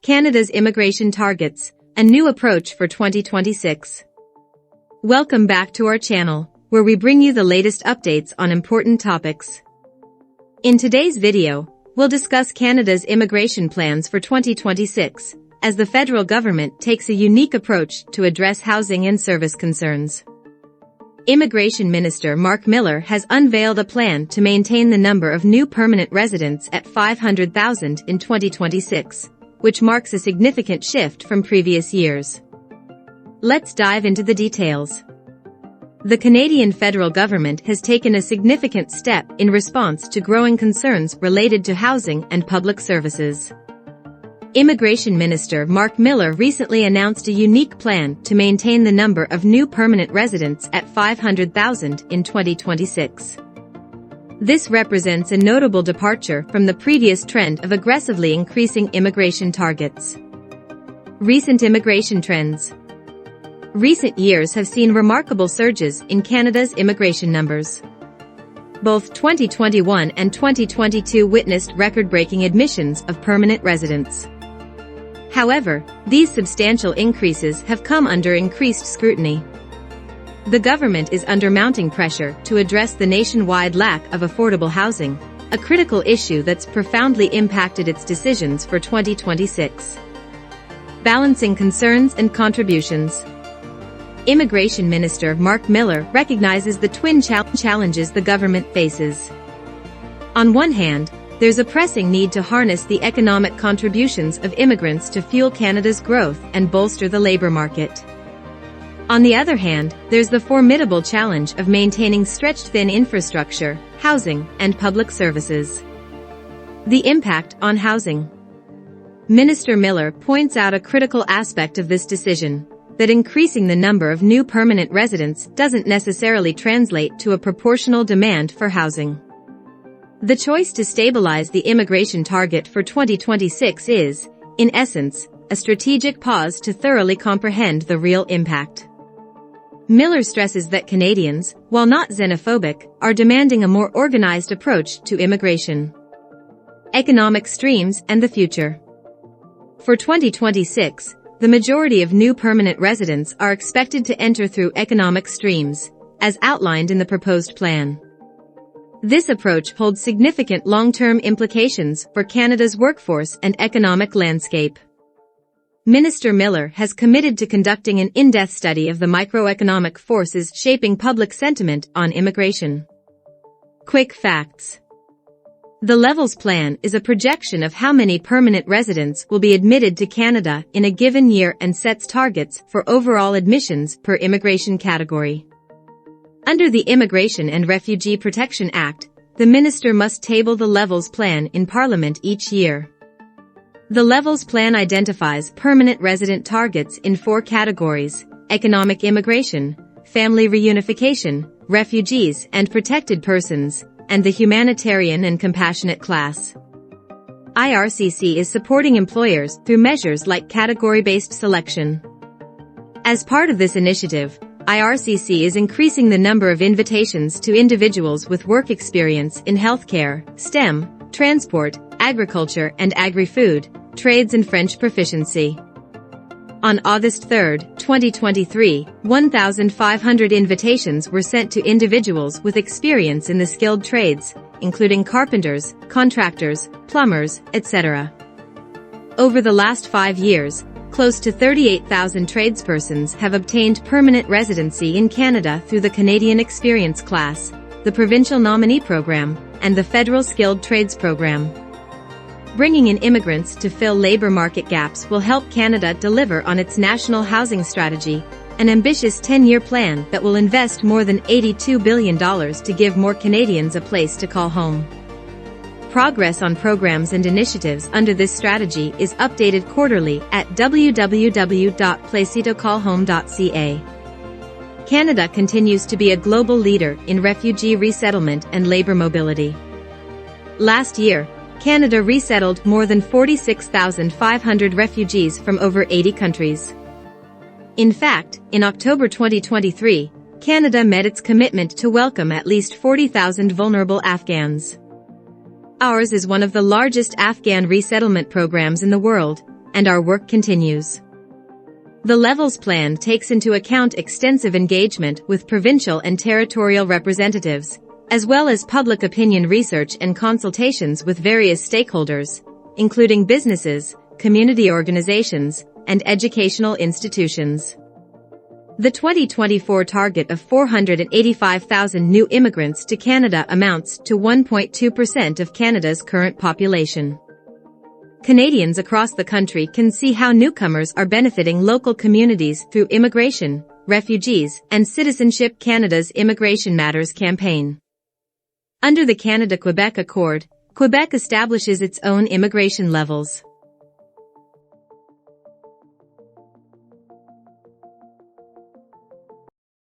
Canada's immigration targets, a new approach for 2026. Welcome back to our channel, where we bring you the latest updates on important topics. In today's video, we'll discuss Canada's immigration plans for 2026, as the federal government takes a unique approach to address housing and service concerns. Immigration Minister Marc Miller has unveiled a plan to maintain the number of new permanent residents at 500,000 in 2026, which marks a significant shift from previous years. Let's dive into the details. The Canadian federal government has taken a significant step in response to growing concerns related to housing and public services. Immigration Minister Marc Miller recently announced a unique plan to maintain the number of new permanent residents at 500,000 in 2026. This represents a notable departure from the previous trend of aggressively increasing immigration targets. Recent immigration trends. Recent years have seen remarkable surges in Canada's immigration numbers. Both 2021 and 2022 witnessed record-breaking admissions of permanent residents. However, these substantial increases have come under increased scrutiny. The government is under mounting pressure to address the nationwide lack of affordable housing, a critical issue that's profoundly impacted its decisions for 2026. Balancing concerns and contributions. Immigration Minister Marc Miller recognizes the twin challenges the government faces. On one hand, there's a pressing need to harness the economic contributions of immigrants to fuel Canada's growth and bolster the labor market. On the other hand, there's the formidable challenge of maintaining stretched-thin infrastructure, housing, and public services. The impact on housing. Minister Miller points out a critical aspect of this decision, that increasing the number of new permanent residents doesn't necessarily translate to a proportional demand for housing. The choice to stabilize the immigration target for 2026 is, in essence, a strategic pause to thoroughly comprehend the real impact. Miller stresses that Canadians, while not xenophobic, are demanding a more organized approach to immigration. Economic streams and the future. For 2026, the majority of new permanent residents are expected to enter through economic streams, as outlined in the proposed plan. This approach holds significant long-term implications for Canada's workforce and economic landscape. Minister Miller has committed to conducting an in-depth study of the microeconomic forces shaping public sentiment on immigration. Quick facts. The Levels Plan is a projection of how many permanent residents will be admitted to Canada in a given year and sets targets for overall admissions per immigration category. Under the Immigration and Refugee Protection Act, the minister must table the Levels Plan in Parliament each year. The Levels Plan identifies permanent resident targets in 4 categories: economic immigration, family reunification, refugees and protected persons, and the humanitarian and compassionate class. IRCC is supporting employers through measures like category-based selection. As part of this initiative, IRCC is increasing the number of invitations to individuals with work experience in healthcare, STEM, transport, agriculture and agri-food, trades and French proficiency. On August 3, 2023, 1,500 invitations were sent to individuals with experience in the skilled trades, including carpenters, contractors, plumbers, etc. Over the last 5 years, close to 38,000 tradespersons have obtained permanent residency in Canada through the Canadian Experience Class, the Provincial Nominee Program, and the Federal Skilled Trades Program. Bringing in immigrants to fill labor market gaps will help Canada deliver on its national housing strategy, an ambitious 10-year plan that will invest more than $82 billion to give more Canadians a place to call home. Progress on programs and initiatives under this strategy is updated quarterly at www.placetocallhome.ca. Canada continues to be a global leader in refugee resettlement and labor mobility. Last year, Canada resettled more than 46,500 refugees from over 80 countries. In fact, in October 2023, Canada met its commitment to welcome at least 40,000 vulnerable Afghans. Ours is one of the largest Afghan resettlement programs in the world, and our work continues. The Levels Plan takes into account extensive engagement with provincial and territorial representatives, as well as public opinion research and consultations with various stakeholders, including businesses, community organizations, and educational institutions. The 2024 target of 485,000 new immigrants to Canada amounts to 1.2% of Canada's current population. Canadians across the country can see how newcomers are benefiting local communities through Immigration, Refugees, and Citizenship Canada's Immigration Matters campaign. Under the Canada-Quebec Accord, Quebec establishes its own immigration levels.